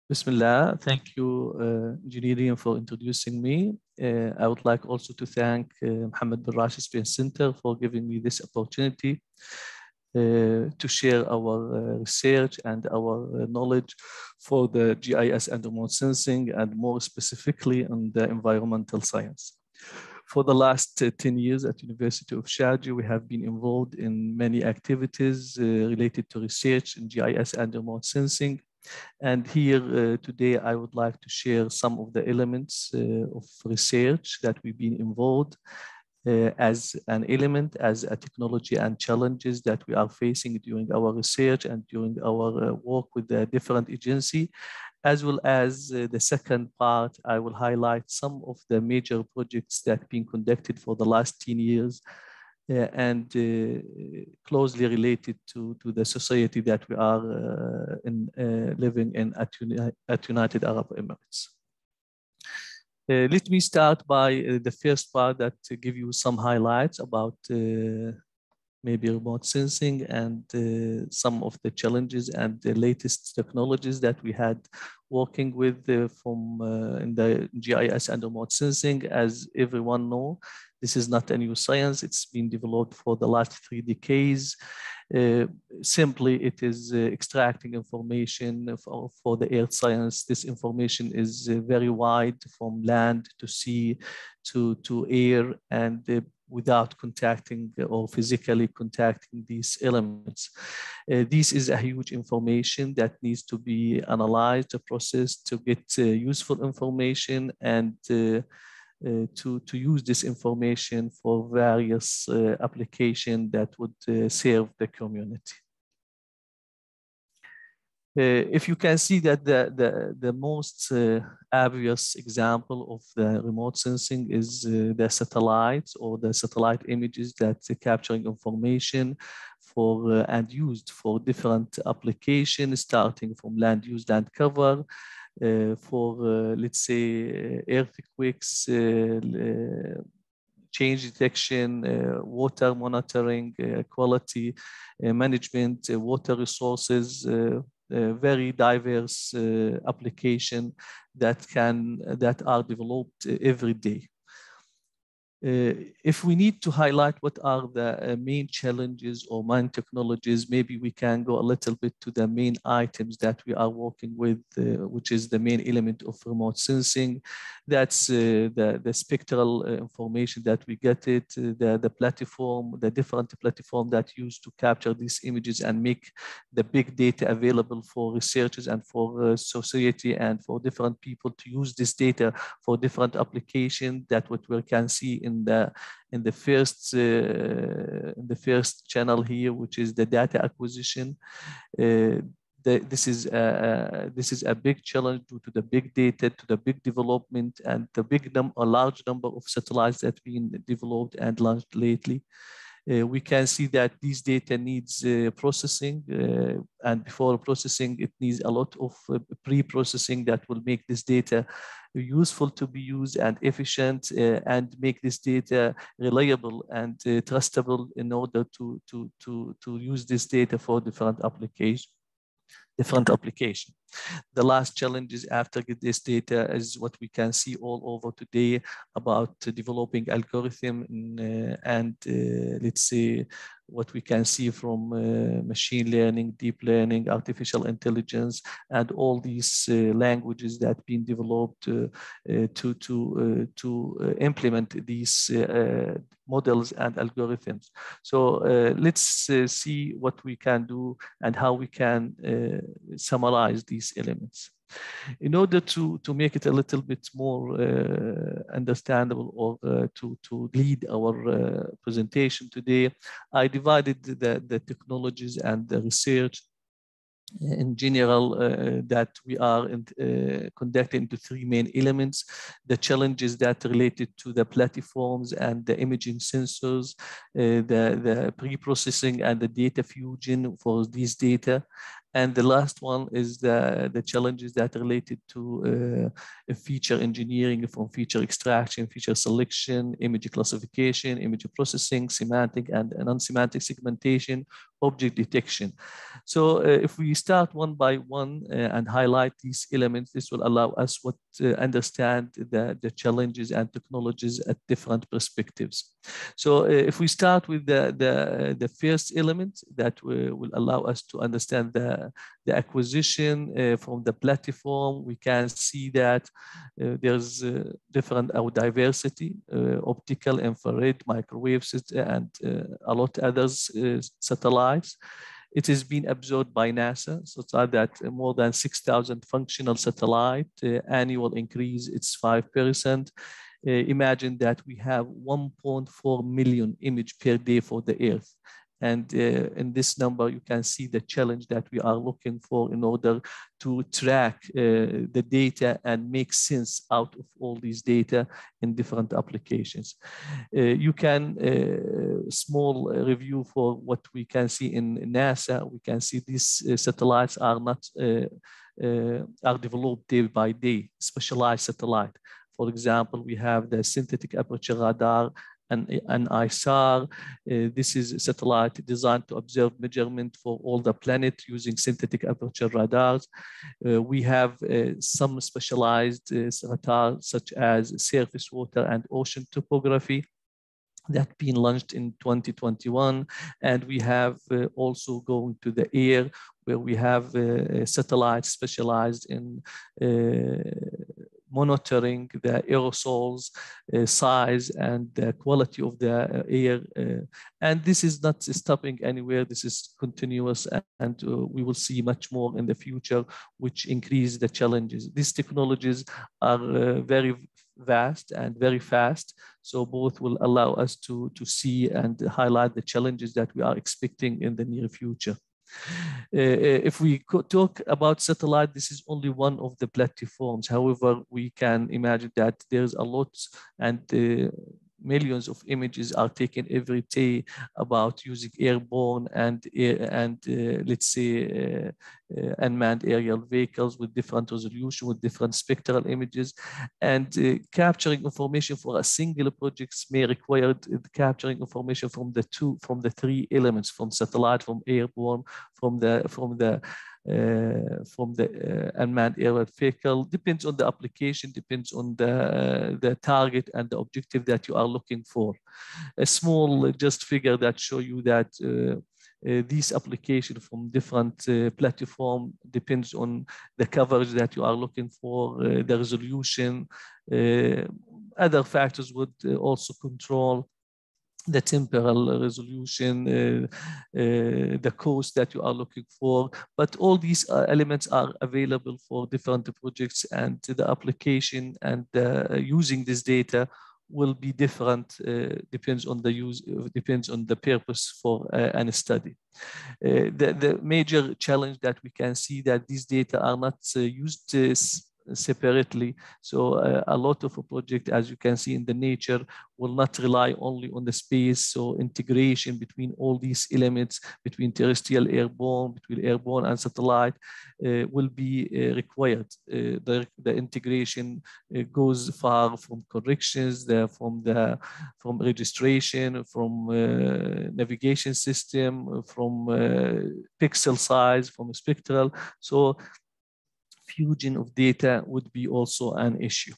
Bismillah. Thank you, Engineering, for introducing me. I would like also to thank Mohammed bin Rashid Space Center for giving me this opportunity to share our research and our knowledge for the GIS and remote sensing, and more specifically on the environmental science. For the last 10 years at University of Sharjah, we have been involved in many activities related to research in GIS and remote sensing. And here today, I would like to share some of the elements of research that we've been involved as an element, as a technology, and challenges that we are facing during our research and during our work with the different agencies. As well as the second part, I will highlight some of the major projects that have been conducted for the last 10 years and closely related to the society that we are living in at United Arab Emirates. Let me start by the first part that give you some highlights about maybe remote sensing and some of the challenges and the latest technologies that we had working with from in the GIS and remote sensing. As everyone knows, this is not a new science. It's been developed for the last 3 decades. Simply, it is extracting information for the earth science. This information is very wide, from land to sea to air, and without contacting or physically contacting these elements. This is a huge information that needs to be analyzed, processed to get useful information, and to use this information for various applications that would serve the community. If you can see that the most obvious example of the remote sensing is the satellites or the satellite images that are capturing information for and used for different applications, starting from land use, land cover, for let's say earthquakes, change detection, water monitoring, quality management, water resources, very diverse application that are developed every day. If we need to highlight what are the main challenges or main technologies, maybe we can go a little bit to the main items that we are working with, which is the main element of remote sensing. That's the spectral information that we get it, the platform, the different platform that used to capture these images and make the big data available for researchers and for society and for different people to use this data for different applications. That what we can see in the first channel here, which is the data acquisition. This is a big challenge due to the big data, to the big development, and the a large number of satellites that have been developed and launched lately. We can see that these data needs processing, and before processing, it needs a lot of pre-processing that will make this data useful to be used and efficient, and make this data reliable and trustable in order to use this data for different applications. The last challenges after this data is what we can see all over today about developing algorithm and let's say what we can see from machine learning, deep learning, artificial intelligence, and all these languages that have been developed to implement these models and algorithms. So let's see what we can do and how we can summarize these elements. In order to make it a little bit more understandable or to lead our presentation today, I divided the technologies and the research in general that we are conducting into 3 main elements: the challenges that are related to the platforms and the imaging sensors, the pre-processing and the data fusion for these data, And the last one is the challenges that are related to feature engineering, from feature extraction, feature selection, image classification, image processing, semantic and non-semantic segmentation, object detection. So if we start one by one and highlight these elements, this will allow us to understand the challenges and technologies at different perspectives. So if we start with the first element that will allow us to understand the acquisition from the platform, we can see that there's different diversity, optical, infrared, microwaves, and a lot others satellites. It has been absorbed by NASA, so that more than 6,000 functional satellite, annual increase, it's 5%. Imagine that we have 1.4 million image per day for the Earth. And in this number, you can see the challenge that we are looking for in order to track the data and make sense out of all these data in different applications. You can, small review for what we can see in NASA. We can see these satellites are not, are developed day by day, specialized satellite. For example, we have the synthetic aperture radar and ISAR. This is a satellite designed to observe measurement for all the planet using synthetic aperture radars. We have some specialized radars such as surface water and ocean topography that been launched in 2021. And we have also going to the air, where we have satellites specialized in monitoring the aerosols size and the quality of the air. And this is not stopping anywhere. This is continuous, and we will see much more in the future, which increase the challenges. These technologies are very vast and very fast. So both will allow us to see and highlight the challenges that we are expecting in the near future. If we talk about satellite, this is only one of the platforms. However, we can imagine that there's a lot, and millions of images are taken every day about using airborne and let's say unmanned aerial vehicles with different resolution, with different spectral images, and capturing information for a single project may require capturing information from the three elements, from satellite, from airborne, from the unmanned aerial vehicle. Depends on the application, depends on the target and the objective that you are looking for. A small just figure that show you that these applications from different platform depends on the coverage that you are looking for, the resolution. Other factors would also control the temporal resolution, the cost that you are looking for. But all these elements are available for different projects, and the application and using this data will be different, depends on the use, depends on the purpose for any study. The major challenge that we can see that these data are not used separately. So a lot of a project, as you can see in the nature, will not rely only on the space. So integration between all these elements, between terrestrial, airborne, between airborne and satellite, will be required. The integration goes far from corrections, from registration, from navigation system, from pixel size, from spectral. So fusion of data would be also an issue.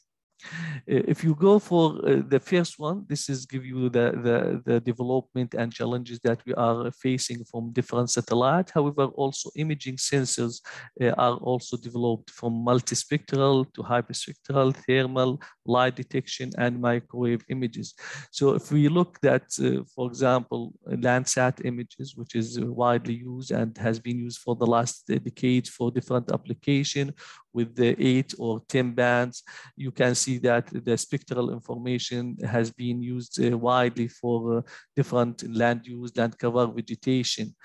If you go for the first one, this is give you the development and challenges that we are facing from different satellites. However, also imaging sensors are also developed, from multispectral to hyperspectral, thermal, light detection, and microwave images. So if we look at, for example, Landsat images, which is widely used and has been used for the last decade for different applications with the 8 or 10 bands, you can see that the spectral information has been used widely for different land use, land cover, vegetation.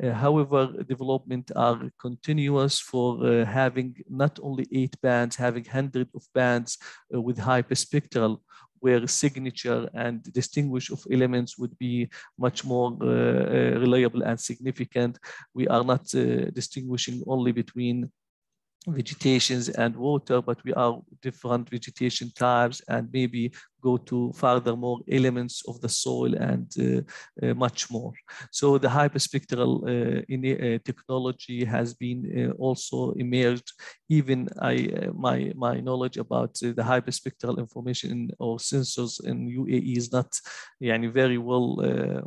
However, development are continuous for having not only 8 bands, having hundreds of bands with hyperspectral, where signature and distinguish of elements would be much more reliable and significant. We are not distinguishing only between vegetations and water, but we are different vegetation types, and maybe go to furthermore elements of the soil and much more. So the hyperspectral technology has been also emerged. Even my knowledge about the hyperspectral information or sensors in UAE is not very well.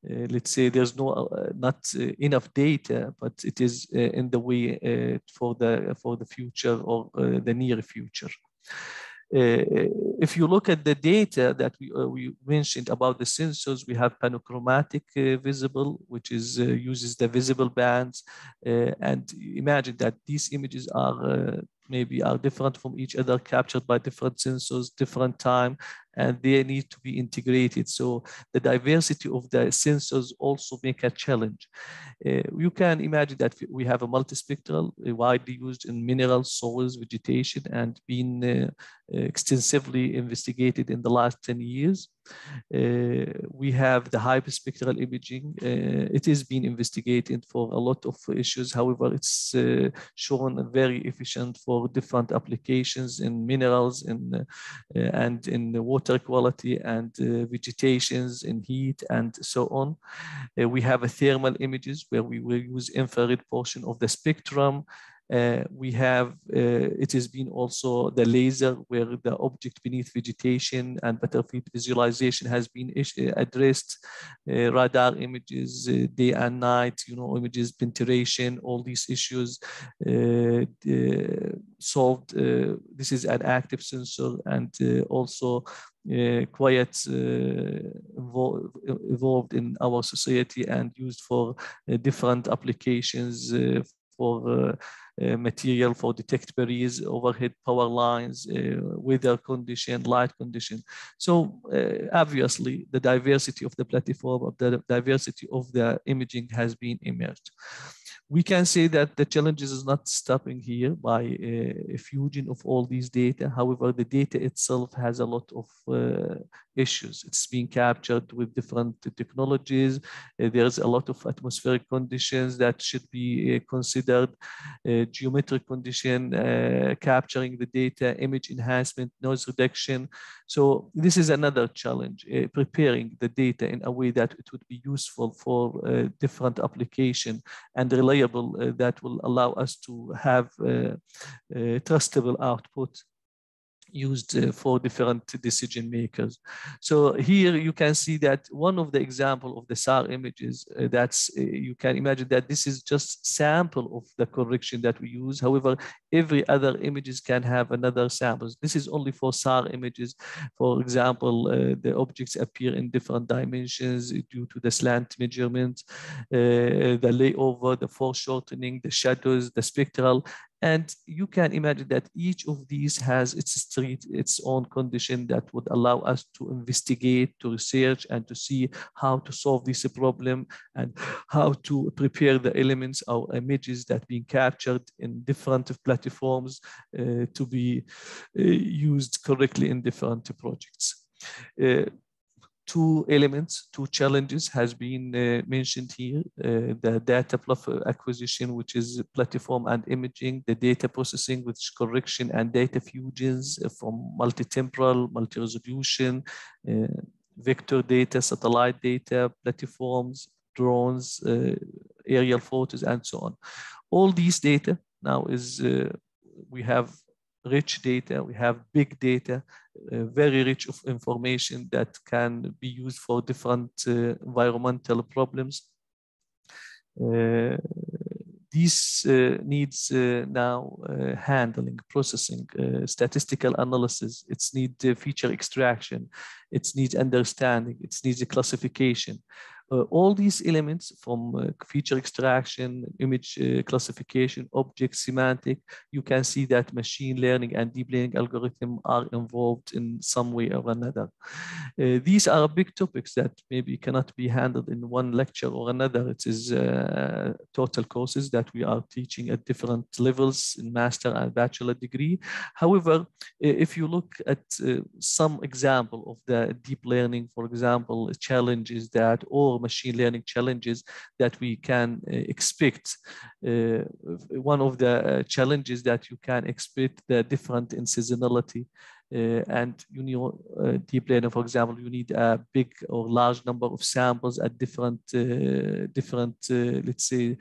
Let's say there's not enough data, but it is in the way for the future or the near future. If you look at the data that we mentioned about the sensors, we have panochromatic visible, which is uses the visible bands, and imagine that these images are maybe different from each other, captured by different sensors, different time, and they need to be integrated. So the diversity of the sensors also make a challenge. You can imagine that we have a multispectral, widely used in minerals, soils, vegetation, and been extensively investigated in the last 10 years. We have the hyperspectral imaging. It is being investigated for a lot of issues. However, it's shown very efficient for different applications in minerals and in water quality and vegetations, in heat, and so on. We have a thermal images where we will use infrared portion of the spectrum. We have, it has been also the laser, where the object beneath vegetation and battlefield visualization has been addressed. Radar images, day and night, images, penetration, all these issues solved. This is an active sensor, and also quite evolved in our society and used for different applications, for material, for detect barriers, overhead power lines, weather condition, light condition. So obviously the diversity of the platform, the diversity of the imaging has been emerged. We can say that the challenges is not stopping here by a fusion of all these data. However, the data itself has a lot of issues. It's being captured with different technologies. There's a lot of atmospheric conditions that should be considered. Geometric condition, capturing the data, image enhancement, noise reduction. So this is another challenge, preparing the data in a way that it would be useful for different application and reliable, that will allow us to have trustable output used for different decision makers. So here you can see that one of the example of the SAR images, that's you can imagine that this is just sample of the correction that we use. However, every other images can have another samples. This is only for SAR images. For example, the objects appear in different dimensions due to the slant measurement, the layover, the foreshortening, the shadows, the spectral. And you can imagine that each of these has its own condition that would allow us to investigate, to research, and to see how to solve this problem and how to prepare the elements or images that being captured in different platforms to be used correctly in different projects. Two elements, two challenges has been mentioned here. The data acquisition, which is platform and imaging, the data processing, which is correction and data fusions from multi-temporal, multi-resolution, vector data, satellite data, platforms, drones, aerial photos, and so on. All these data now is, we have rich data, we have big data, very rich of information that can be used for different environmental problems. These needs now handling, processing, statistical analysis. It needs feature extraction. It needs understanding. It needs a classification. All these elements from feature extraction, image classification, object semantic, you can see that machine learning and deep learning algorithm are involved in some way or another. These are big topics that maybe cannot be handled in one lecture or another. It is total courses that we are teaching at different levels in master and bachelor degree. However, if you look at some example of the deep learning, for example, challenges that, or machine learning challenges that we can expect, one of the challenges that you can expect, the different in seasonality. And you know, deep learning, for example, you need a big or large number of samples at different, let's say,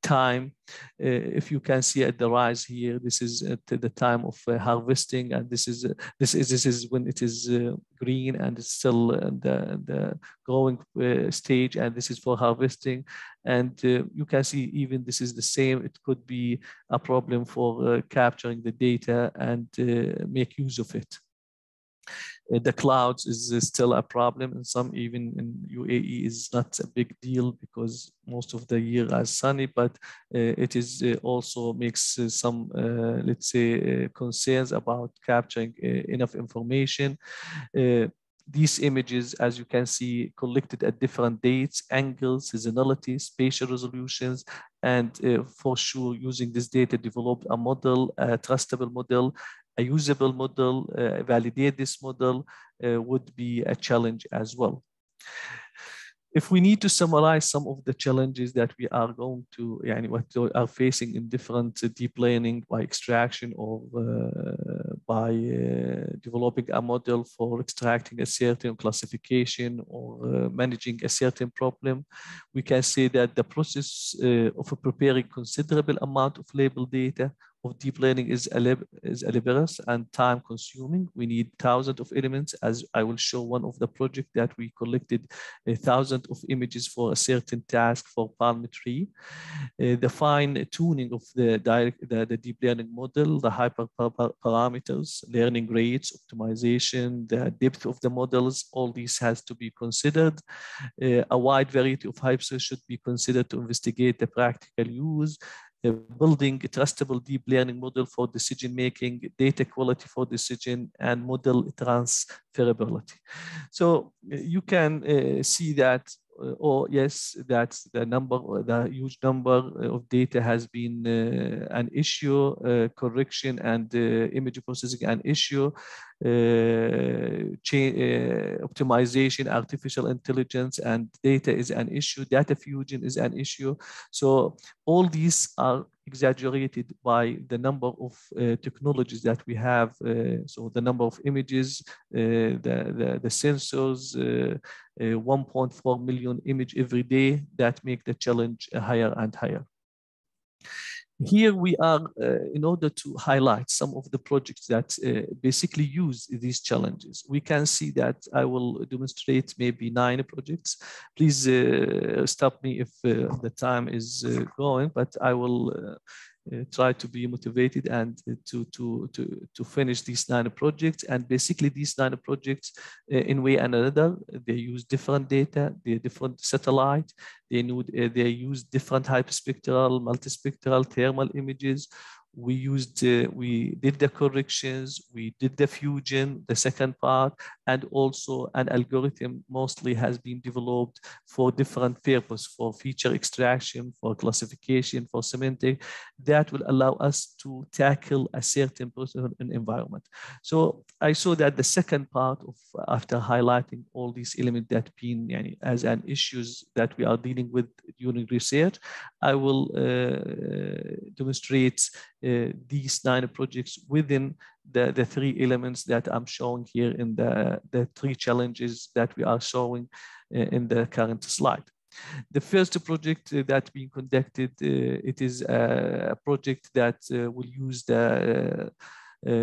time. If you can see at the rise here, this is at the time of harvesting, and this is when it is green and it's still in the growing stage, and this is for harvesting. And you can see even this is the same. It could be a problem for capturing the data and make use of it. The clouds is still a problem, and some even in UAE is not a big deal because most of the year is sunny, but it is also makes some, let's say, concerns about capturing enough information. These images, as you can see, collected at different dates, angles, seasonality, spatial resolutions, and for sure, using this data, develop a model, a trustable model, a usable model, validate this model would be a challenge as well. If we need to summarize some of the challenges that we are going to, what we are facing in different deep learning by extraction or by developing a model for extracting a certain classification or managing a certain problem, we can say that the process of preparing considerable amount of label data of deep learning is laborious and time consuming. We need thousands of elements, as I will show one of the project that we collected 1,000 of images for a certain task for palm tree. The fine tuning of the deep learning model, the hyperparameters, learning rates, optimization, the depth of the models, all these has to be considered. A wide variety of hypotheses should be considered to investigate the practical use. Building a trustable deep learning model for decision making, data quality for decision, and model transferability. So you can see that, yes, that's the huge number of data has been an issue, correction and image processing an issue, optimization, artificial intelligence, and data is an issue, data fusion is an issue. So all these are exaggerated by the number of technologies that we have. So the number of images, the sensors, 1.4 million image every day, that make the challenge higher and higher. Here we are, in order to highlight some of the projects that basically use these challenges. We can see that I will demonstrate maybe 9 projects. Please stop me if the time is going, but I will try to be motivated and to finish these 9 projects. And basically these 9 projects, in way and another, they use different data, they different satellite, they use different hyperspectral, multispectral, thermal images. We did the corrections, we did the fusion, the second part, and also an algorithm mostly has been developed for different purposes, for feature extraction, for classification, for semantic, that will allow us to tackle a certain environment. So I saw that the second part of, after highlighting all these elements that been as an issues that we are dealing with during research, I will demonstrate these 9 projects within the 3 elements that I'm showing here in the 3 challenges that we are showing in the current slide. The first project that being conducted, it is a project that will use the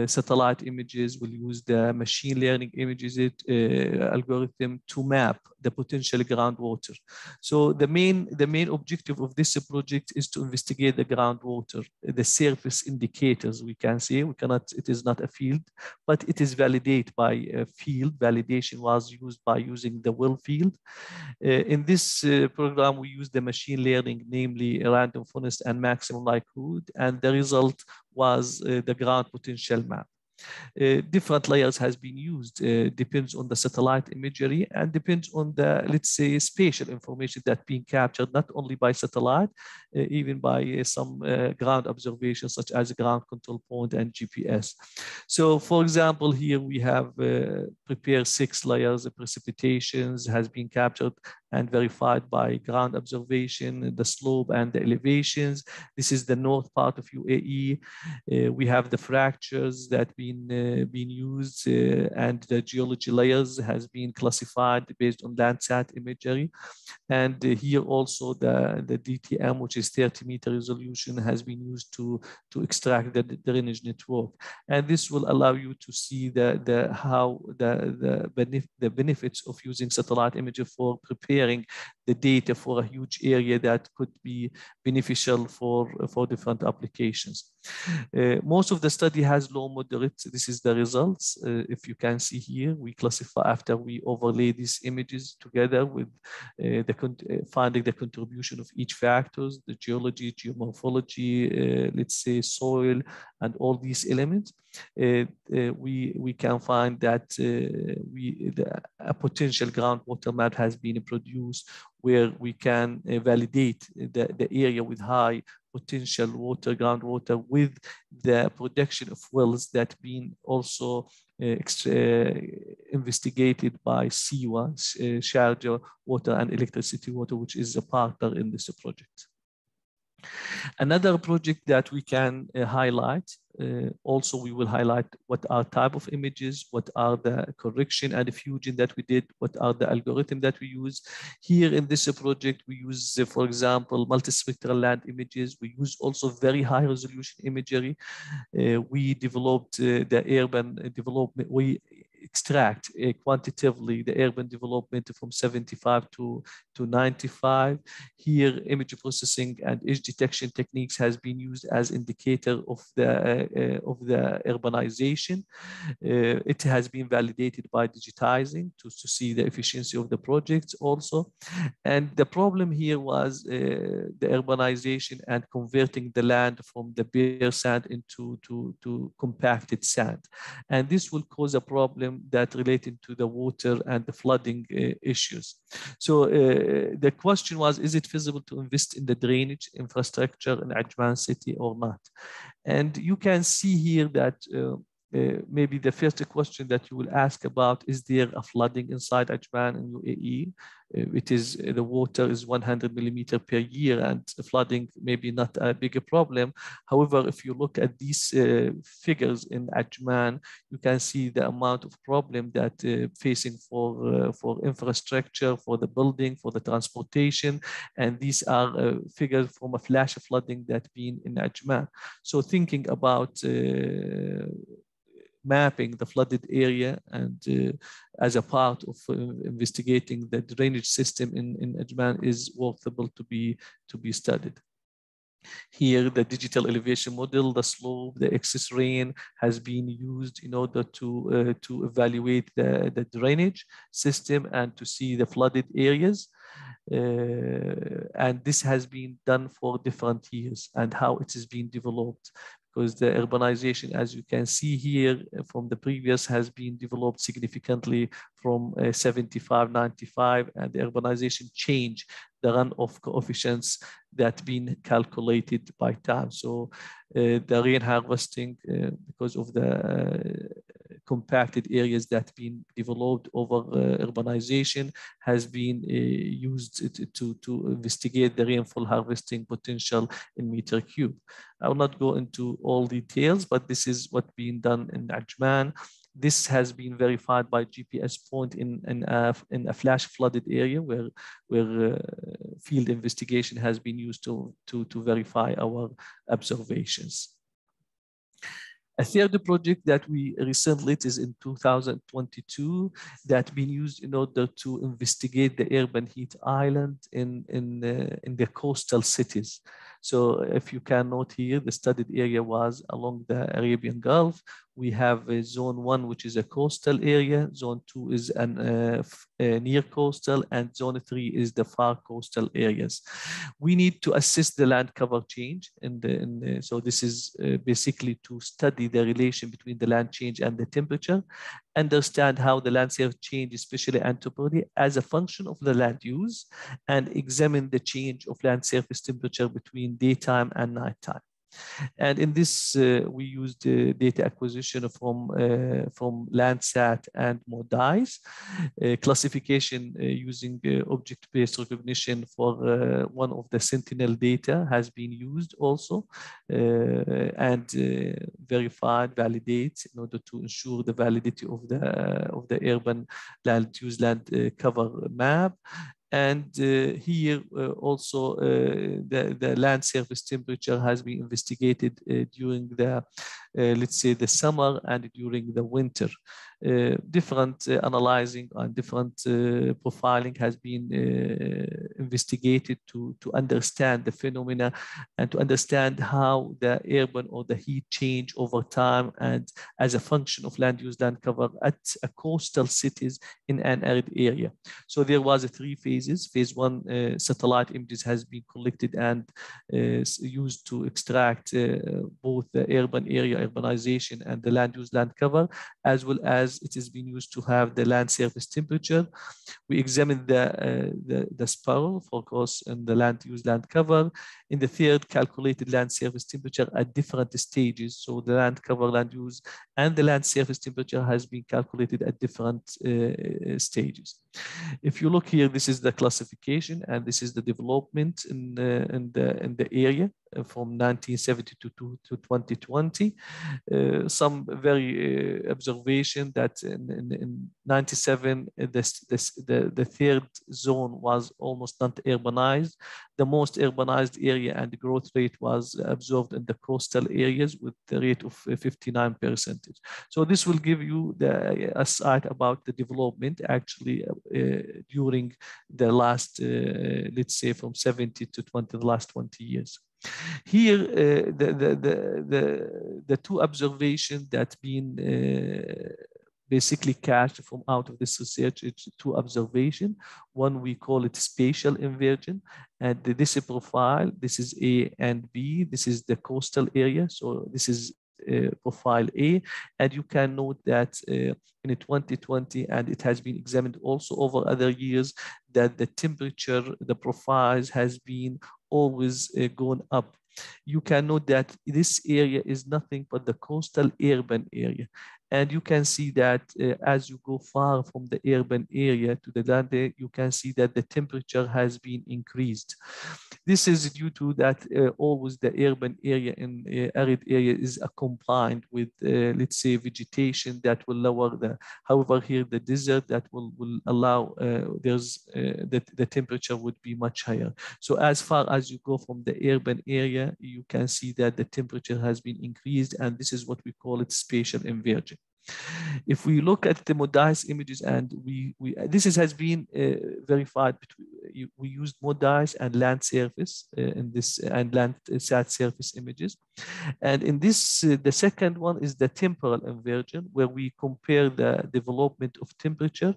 satellite images. We'll use the machine learning images algorithm to map the potential groundwater. So the main objective of this project is to investigate the groundwater, the surface indicators. We can say it is not a field, but it is validated by a field. Validation was used by using the well field. In this program, we use the machine learning, namely random forest and maximum likelihood, and the result was the ground potential map. Different layers has been used, depends on the satellite imagery and depends on the, let's say, spatial information that being captured, not only by satellite, even by some ground observations such as ground control point and GPS. So for example, here we have prepared 6 layers of precipitations has been captured and verified by ground observation, the slope and the elevations. This is the north part of UAE. We have the fractures that been used and the geology layers has been classified based on Landsat imagery. And here also the DTM, which is 30-meter resolution, has been used to extract the drainage network. And this will allow you to see the benefits of using satellite imagery for preparing the data for a huge area that could be beneficial for different applications. Most of the study has low moderate. This is the results. If you can see here, we classify after we overlay these images together with finding the contribution of each factors, the geology, geomorphology, let's say soil, and all these elements. We can find that a potential groundwater map has been produced where we can validate the area with high potential groundwater with the production of wells that been also investigated by SEWA, Sharjah Water and Electricity Water, which is a partner in this project. Another project that we can highlight, also we will highlight what are type of images, what are the correction and fusion that we did, what are the algorithm that we use. Here in this project, we use, for example, multispectral land images. We use also very high resolution imagery. We developed the urban development. We extract quantitatively the urban development from 75 to 95. Here, image processing and edge detection techniques has been used as indicator of the urbanization. It has been validated by digitizing to see the efficiency of the projects also. And the problem here was the urbanization and converting the land from the bare sand into compacted sand. And this will cause a problem that related to the water and the flooding issues. So the question was, is it feasible to invest in the drainage infrastructure in Ajman city or not? And you can see here that maybe the first question that you will ask about, is there a flooding inside Ajman in UAE? The water is 100 millimeter per year, and flooding maybe not a bigger problem. However, if you look at these figures in Ajman, you can see the amount of problem that facing for infrastructure, for the building, for the transportation, and these are figures from a flash flooding that been in Ajman. So thinking about mapping the flooded area and as a part of investigating the drainage system in Ajman is worthwhile to be studied. Here, the digital elevation model, the slope, the excess rain has been used in order to evaluate the drainage system and to see the flooded areas. And this has been done for different years and how it is being developed. Because the urbanization, as you can see here from the previous, has been developed significantly from 75, 95, and the urbanization changed the runoff coefficients that been calculated by time. So the rain harvesting, because of the compacted areas that been developed over urbanization, has been used to investigate the rainfall harvesting potential in meter cube. I will not go into all details, but this is what being done in Ajman. This has been verified by GPS point in a flash flooded area where field investigation has been used to verify our observations. A third project that we recently, it is in 2022, that been used in order to investigate the urban heat island in the coastal cities. So if you can note here, the studied area was along the Arabian Gulf. We have a zone 1, which is a coastal area. Zone 2 is near coastal, and zone 3 is the far coastal areas. We need to assess the land cover change. So this is basically to study the relation between the land change and the temperature, understand how the land surface change, especially anthropogeny, as a function of the land use, and examine the change of land surface temperature between daytime and nighttime. And in this, we used data acquisition from Landsat and MODIS, classification using object-based recognition for one of the Sentinel data has been used also, and verified, validate in order to ensure the validity of the urban land use land cover map. And here also the land surface temperature has been investigated during the, let's say, the summer and during the winter. Different analyzing and different profiling has been investigated to understand the phenomena and to understand how the urban or the heat change over time and as a function of land use land cover at coastal cities in an arid area. So there was 3 phases. Phase 1, satellite images has been collected and used to extract both the urban area, urbanization, and the land use land cover, as well as it is being used to have the land surface temperature. We examined the spiral focus and the land use land cover. In the third, calculated land surface temperature at different stages. So the land cover, land use, and the land surface temperature has been calculated at different stages. If you look here, this is the classification and this is the development in the area from 1972 to 2020. Some very observation that in 97, the third zone was almost not urbanized. The most urbanized area and the growth rate was observed in the coastal areas with the rate of 59%. So this will give you a sight about the development actually during the last, let's say from 70 to 20, the last 20 years. Here, the 2 observations that been basically cached from out of this research, it's 2 observations. One, we call it spatial inversion, and this profile, this is A and B, this is the coastal area. So this is profile A, and you can note that in 2020, and it has been examined also over other years, that the temperature, the profiles has been always gone up. You can note that this area is nothing but the coastal urban area. And you can see that as you go far from the urban area to the land, you can see that the temperature has been increased. This is due to that always the urban area in arid area is compliant with, let's say, vegetation that will lower the, however here the desert that will allow, the temperature would be much higher. So as far as you go from the urban area, you can see that the temperature has been increased, and this is what we call it spatial inversion. If we look at the MODIS images, and this has been verified, we used MODIS and land surface in this, and Landsat surface images. And in this, the second one is the temporal inversion, where we compare the development of temperature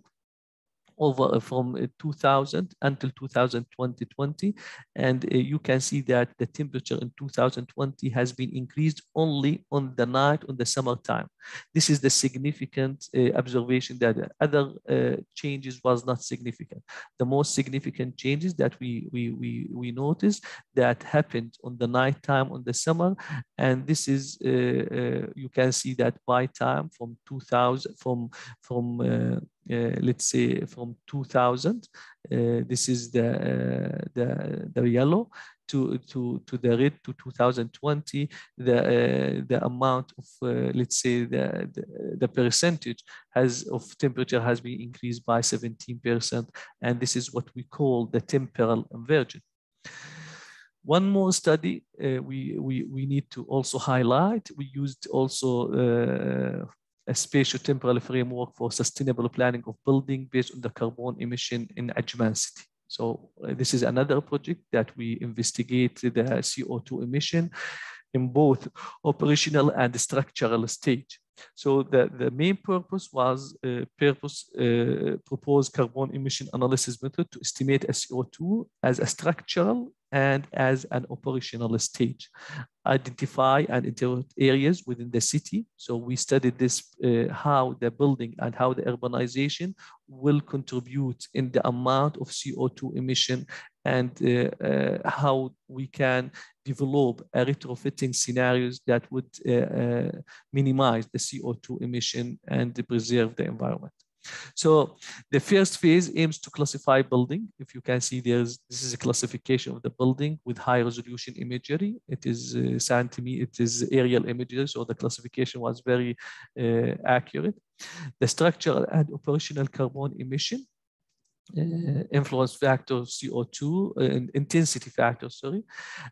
over from 2000 until 2020, and you can see that the temperature in 2020 has been increased only on the night, on the summertime. This is the significant observation, that other changes was not significant. The most significant changes that we noticed that happened on the night time on the summer, and this is you can see that by time from 2000 let's say from 2000, this is the yellow, to the red to 2020, the amount of let's say the percentage of temperature has been increased by 17%, and this is what we call the temporal inversion. One more study we need to also highlight. We used also a spatio-temporal framework for sustainable planning of building based on the carbon emission in Ajman city. So this is another project that we investigate the CO2 emission in both operational and structural stage. So the main purpose was propose carbon emission analysis method to estimate CO2 as a structural and as an operational stage. Identify and interpret areas within the city. So we studied this, how the building and how the urbanization will contribute in the amount of CO2 emission, and how we can develop a retrofitting scenarios that would minimize the CO2 emission and preserve the environment. So the first phase aims to classify building. If you can see, this is a classification of the building with high resolution imagery. It is it is aerial imagery, so the classification was very accurate. The structural and operational carbon emission, influence factor CO2, intensity factor, sorry.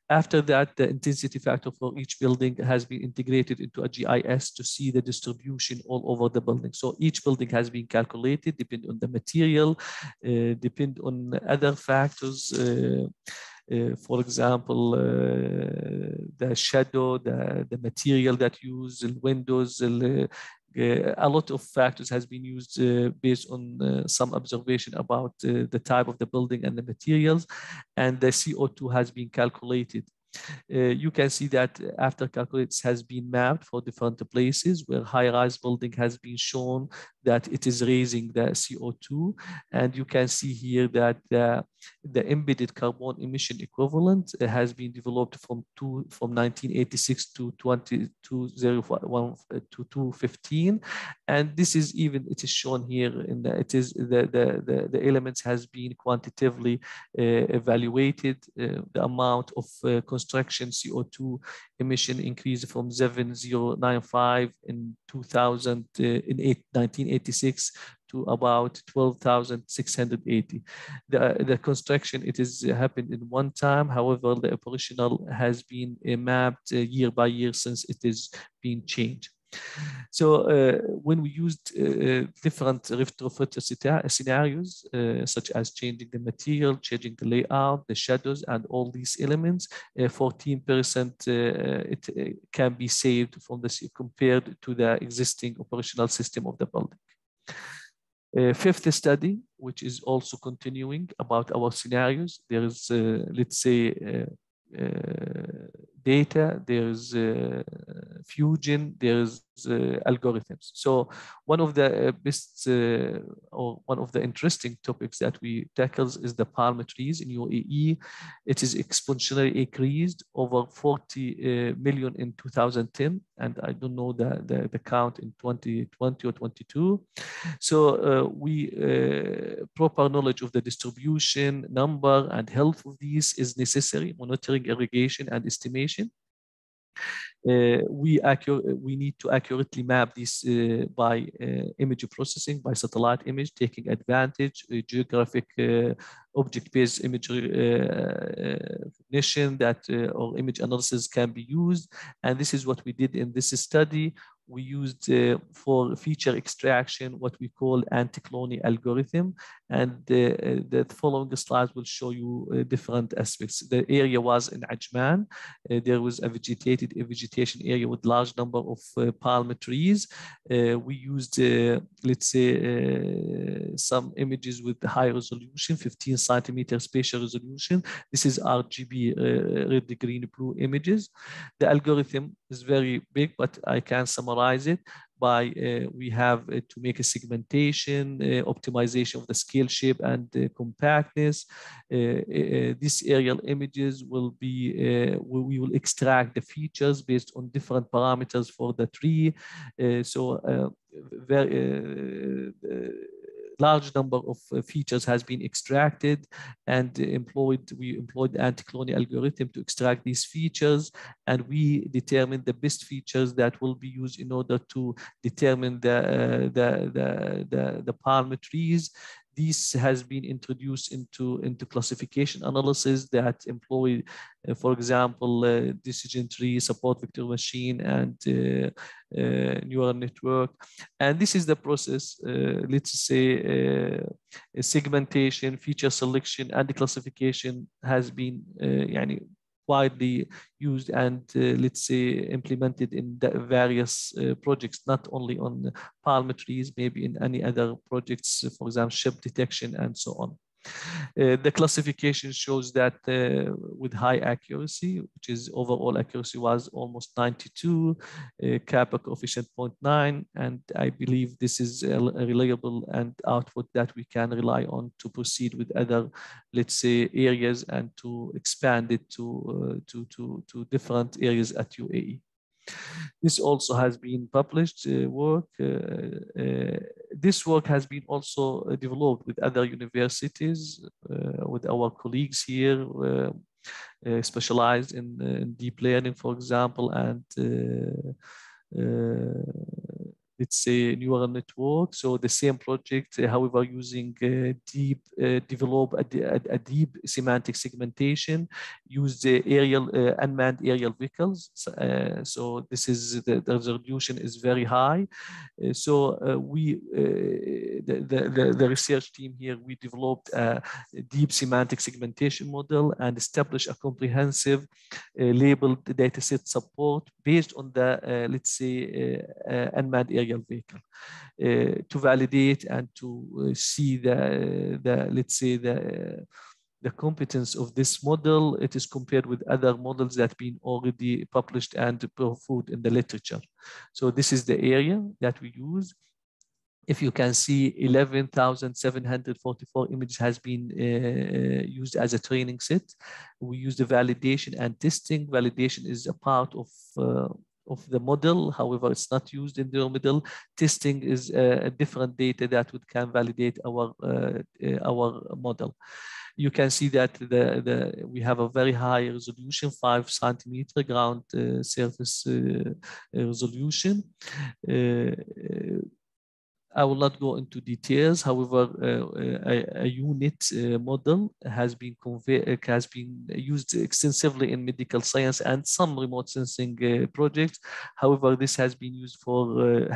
After that, the intensity factor for each building has been integrated into a GIS to see the distribution all over the building. So each building has been calculated, depend on the material, depend on other factors. For example, the shadow, the material that used, the windows, a lot of factors has been used based on some observation about the type of the building and the materials, and the CO2 has been calculated. You can see that after calculates has been mapped for different places where high-rise building has been shown that it is raising the CO2, and you can see here that the embedded carbon emission equivalent has been developed from 1986 to 2015, and this is even, it is shown here in the elements has been quantitatively evaluated. The amount of construction CO2 emission increased from 7095 in 1986 to about 12,680. The construction, it is happened in one time. However, the operational has been mapped year by year since it is being changed. So when we used different retrofit scenarios, such as changing the material, changing the layout, the shadows, and all these elements, 14% it can be saved from this compared to the existing operational system of the building. Fifth study, which is also continuing about our scenarios. There is, let's say, data, there's fusion, there's algorithms. So one of the best or one of the interesting topics that we tackle is the palm trees in UAE. It is exponentially increased over 40 million in 2010, and I don't know the count in 2020 or 22. So proper knowledge of the distribution, number, and health of these is necessary. Monitoring, irrigation, and estimation. We need to accurately map this by image processing, by satellite image, taking advantage geographic object-based image recognition that or image analysis can be used. And this is what we did in this study. We used for feature extraction what we call anti-cloning algorithm, and the following slides will show you different aspects. The area was in Ajman. There was a vegetation area with large number of palm trees. We used, let's say, some images with high resolution, 15 centimeter spatial resolution. This is RGB, red, green, blue images. The algorithm is very big, but I can summarize it by we have to make a segmentation, optimization of the scale, shape, and compactness. These aerial images will be, we will extract the features based on different parameters for the tree. Large number of features has been extracted, and we employed the anti-cloning algorithm to extract these features, and we determined the best features that will be used in order to determine the palm trees. This has been introduced into classification analysis that employ, for example, decision tree, support vector machine, and neural network. And this is the process, let's say, segmentation, feature selection, and the classification has been widely used and let's say implemented in the various projects, not only on palm trees, maybe in any other projects, for example, ship detection and so on. The classification shows that with high accuracy, which is overall accuracy was almost 92, kappa coefficient 0.9, and I believe this is a reliable and output that we can rely on to proceed with other, let's say, areas and to expand it to different areas at UAE. This also has been published work. This work has been also developed with other universities, with our colleagues here, specialized in deep learning, for example, and let's say neural network. So the same project, however, using develop a deep semantic segmentation, use the unmanned aerial vehicles. So this is the resolution is very high. The research team here, we developed a deep semantic segmentation model and established a comprehensive labeled dataset support based on the let's say unmanned aerial vehicle to validate and to see the let's say the competence of this model. It is compared with other models that have been already published and proved in the literature. So this is the area that we use. If you can see, 11,744 images has been used as a training set. We use the validation and testing. Validation is a part of the model. However, it's not used in the model. Testing is a different data that can validate our model. You can see that we have a very high resolution, 5 centimeter ground surface resolution. I will not go into details. However, a unit model has been used extensively in medical science and some remote sensing projects. However, this has been used for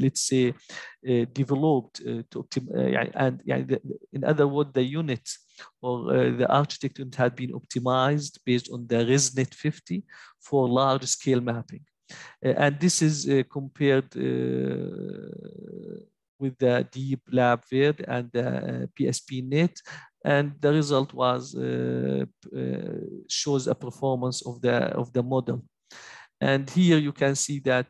let's say developed to and in other words, the unit or the architecture had been optimized based on the ResNet 50 for large scale mapping. And this is compared with the Deep Lab Vid and the PSP Net, and the result was shows a performance of the model. And here you can see that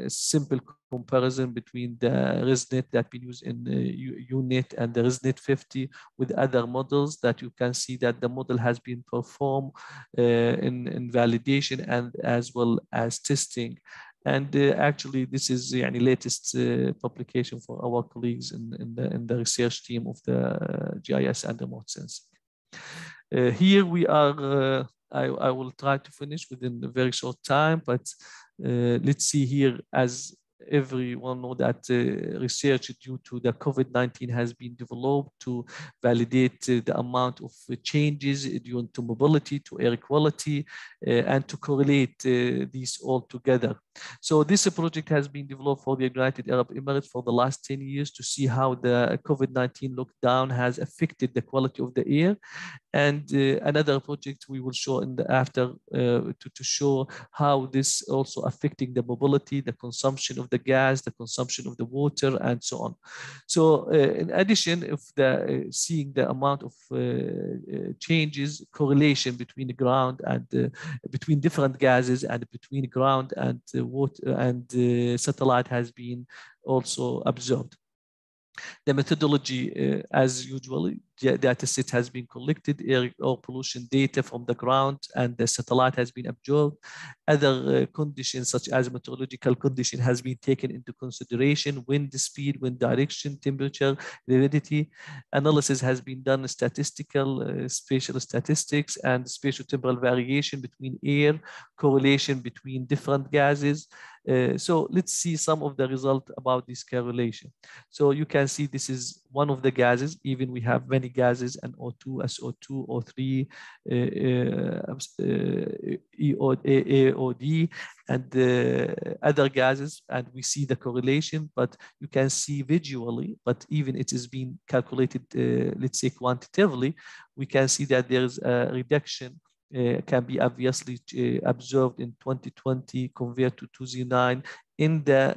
simple comparison between the ResNet that been used in UNIT and the ResNet 50 with other models, that you can see that the model has been performed in validation and as well as testing. And actually, this is the latest publication for our colleagues in the research team of the GIS and remote sensing. Here we are. I will try to finish within a very short time, but let's see here, as everyone know that research due to the COVID-19 has been developed to validate the amount of changes due to mobility, to air quality, and to correlate these all together. So this project has been developed for the United Arab Emirates for the last 10 years to see how the COVID-19 lockdown has affected the quality of the air. And another project we will show in the after to show how this also affecting the mobility, the consumption of the gas, the consumption of the water, and so on. So in addition, if seeing the amount of changes, correlation between the ground and between different gases and between ground and water and satellite has been also observed. The methodology, as usual, data set has been collected, air or pollution data from the ground, and the satellite has been observed. Other conditions such as meteorological condition has been taken into consideration: wind speed, wind direction, temperature, humidity. Analysis has been done, statistical, spatial statistics, and spatial temporal variation between air, correlation between different gases. So let's see some of the result about this correlation. So you can see this is one of the gases. Even we have many gases, and O2, SO2, O3, AOD, and other gases, and we see the correlation, but you can see visually, but even it is being calculated, let's say quantitatively, we can see that there is a reduction can be obviously observed in 2020 compared to 2009 in the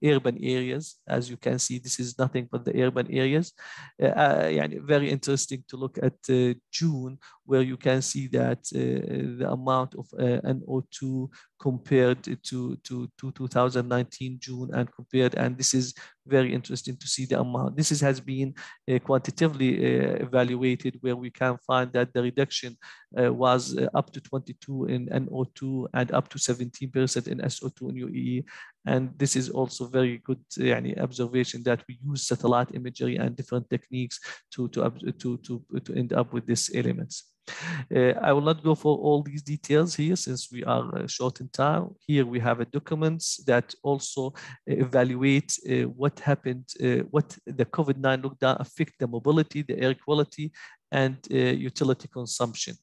urban areas. As you can see, this is nothing but the urban areas. Very interesting to look at June, where you can see that the amount of NO2 compared to 2019 June and this is very interesting to see the amount. This has been quantitatively evaluated, where we can find that the reduction was up to 22 in NO2 and up to 17% in SO2 in UAE. And this is also very good observation that we use satellite imagery and different techniques to end up with these elements. I will not go for all these details here since we are short in time. Here we have a documents that also evaluate what happened, what the COVID-19 lockdown affect the mobility, the air quality, and utility consumption.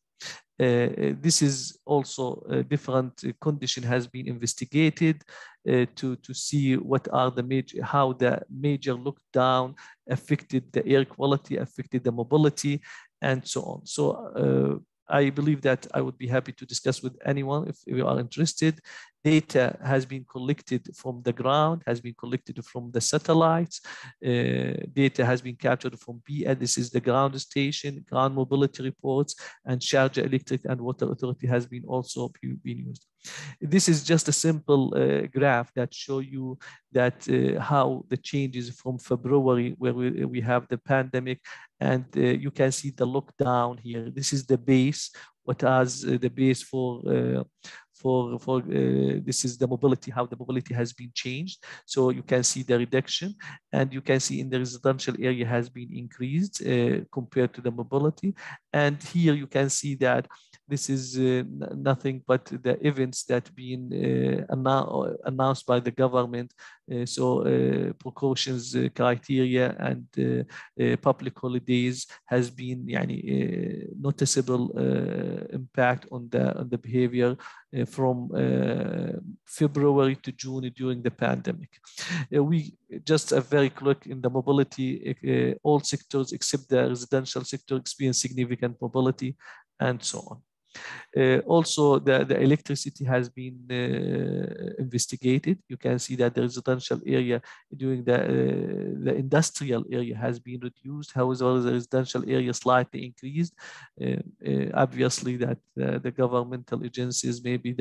This is also a different condition has been investigated to see what are the how the major lockdown affected the air quality, affected the mobility, and so on. So I believe that I would be happy to discuss with anyone if you are interested. Data has been collected from the ground, has been collected from the satellites. Data has been captured from BIA. This is the ground station, ground mobility reports, and Sharjah Electric and Water Authority has been also been used. This is just a simple graph that show you that how the changes from February, where we have the pandemic, and you can see the lockdown here. This is the base, what has the base for this is the mobility, how the mobility has been changed. So you can see the reduction, and you can see in the residential area has been increased compared to the mobility. And here you can see that this is nothing but the events that been announced by the government. Precautions criteria and public holidays has been noticeable impact on the behavior from February to June during the pandemic. We just a very quick in the mobility, all sectors except the residential sector experience significant mobility, and so on. Also, the electricity has been investigated. You can see that the residential area during the industrial area has been reduced. However, the residential area slightly increased. Obviously, that the governmental agencies, maybe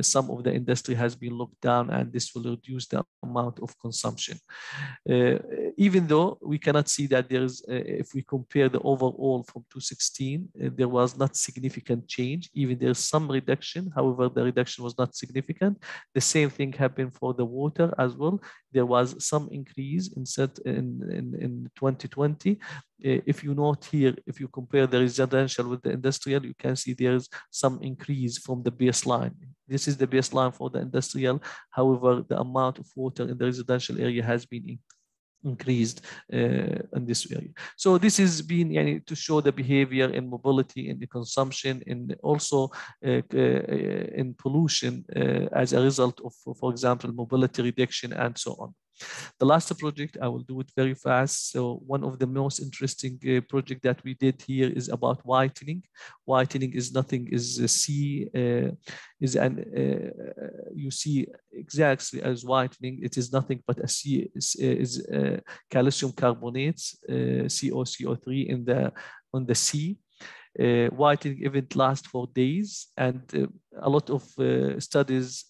some of the industry has been locked down, and this will reduce the amount of consumption. Even though we cannot see that there is, if we compare the overall from 2016, there was not significant change. Even there's some reduction. However, the reduction was not significant. The same thing happened for the water as well. There was some increase in 2020. If you note here, if you compare the residential with the industrial, you can see there's some increase from the baseline. This is the baseline for the industrial. However, the amount of water in the residential area has been increased in this area. So this has been to show the behavior in mobility, in the consumption, and also in pollution as a result of, for example, mobility reduction and so on. The last project, I will do it very fast. So one of the most interesting project that we did here is about whitening. Whitening is nothing, is you see exactly as whitening. It is nothing but a calcium carbonates, CO3 on the sea. Whitening event lasts for days, and a lot of studies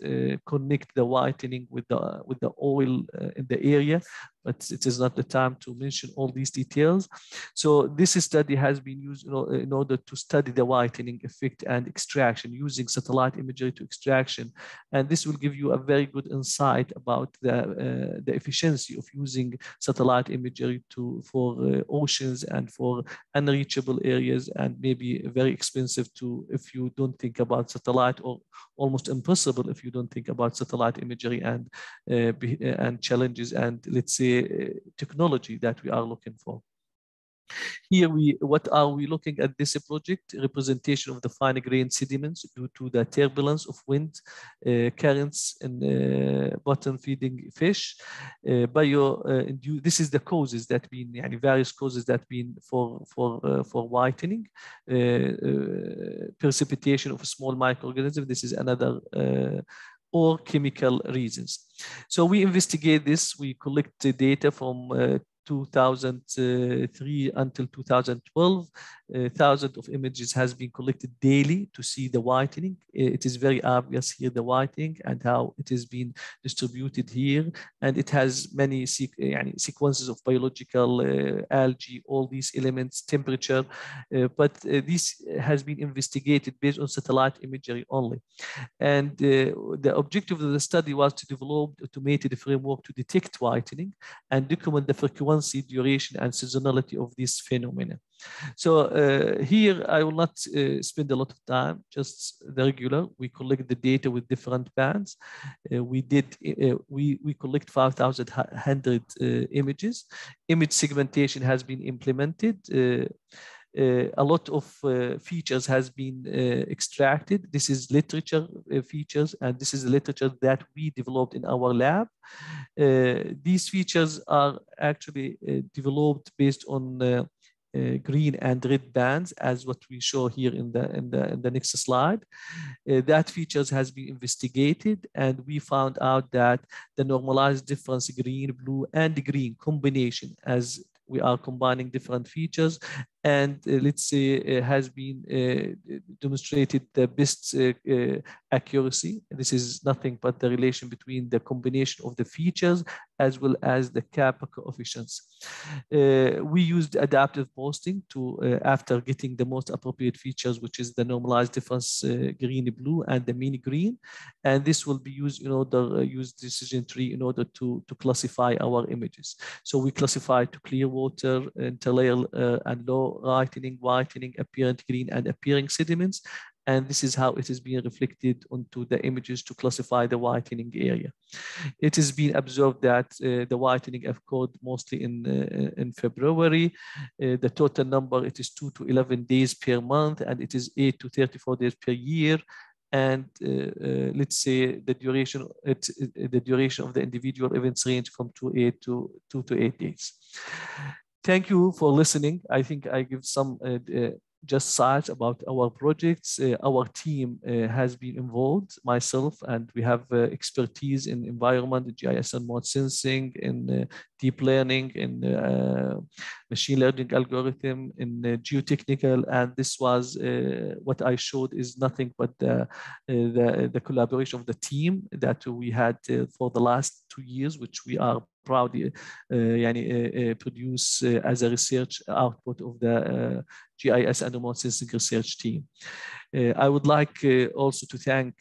connect the whitening with the oil in the area, but it is not the time to mention all these details. So this study has been used in order to study the whitening effect and extraction using satellite imagery to extraction, and this will give you a very good insight about the efficiency of using satellite imagery for oceans and for unreachable areas, and maybe very expensive if you don't think about satellite satellite, or almost impossible if you don't think about satellite imagery and challenges and, let's say, technology that we are looking for. Here, what are we looking at this project? Representation of the fine-grained sediments due to the turbulence of wind currents in bottom-feeding fish. This is the causes that been, various causes that been for whitening. Precipitation of a small microorganism. This is another. Or chemical reasons. So we investigate this. We collect the data from 2003 until 2012, thousands of images has been collected daily to see the whitening. It is very obvious here, the whitening and how it is being distributed here. And it has many sequences of biological algae, all these elements, temperature, but this has been investigated based on satellite imagery only. And the objective of the study was to develop automated framework to detect whitening and document the frequency, duration, and seasonality of this phenomena. So here I will not spend a lot of time, just the regular. We collect the data with different bands. We collect 5,100 images. Image segmentation has been implemented. A lot of features has been extracted. This is literature features, and this is the literature that we developed in our lab. These features are actually developed based on green and red bands, as what we show here in the next slide. That features has been investigated, and we found out that the normalized difference green, blue, and green combination, as we are combining different features, and let's say has been demonstrated the best accuracy. This is nothing but the relation between the combination of the features as well as the kappa coefficients. We used adaptive posting to after getting the most appropriate features, which is the normalized difference green, blue, and the mean green, and this will be used in order use decision tree in order to classify our images. So we classify to clear water, interlayer, and low whitening, apparent green, and appearing sediments. And this is how it is being reflected onto the images to classify the whitening area. It has been observed that the whitening occurred mostly in February. The total number, it is 2 to 11 days per month, and it is 8 to 34 days per year. And let's say the duration of the individual events range from 2 to 8 days. Thank you for listening. I think I give some just sides about our projects. Our team has been involved, myself, and we have expertise in environment, GIS and remote sensing, in deep learning, in machine learning algorithm, in geotechnical, and this was what I showed is nothing but the collaboration of the team that we had for the last 2 years, which we are proudly produce as a research output of the GIS and remote sensing research team. I would like also to thank